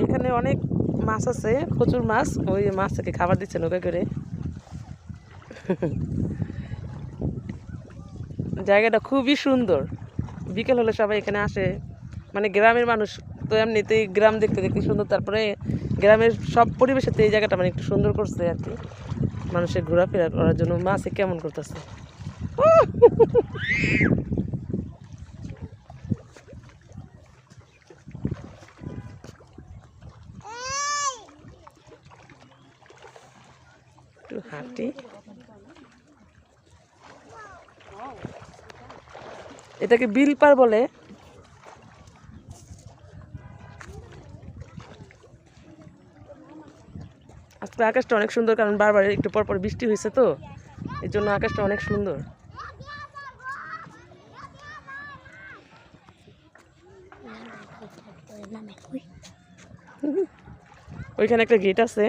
এখানে অনেক মাছ আছে, প্রচুর মাছ। ওই মাছ থেকে খাবার দিচ্ছে নৌকা করে। জায়গাটা খুবই সুন্দর। বিকেল হলে সবাই এখানে আসে, মানে গ্রামের মানুষ তো এমনিতেই গ্রাম দেখতে দেখতে সুন্দর, তারপরে গ্রামের সব পরিবেশেতে এই জায়গাটা মানে একটু সুন্দর করছে আর কি, মানুষের ঘোরাফেরা করার জন্য। মাছে কেমন করতেছে। একটু হাঁটি। এটাকে বিলপার বলে। আজকে আকাশটা অনেক সুন্দর, কারণ বারবার একটু পর পর বৃষ্টি হয়েছে তো, এই জন্য আকাশটা অনেক সুন্দর। ওইখানে একটা গেট আছে।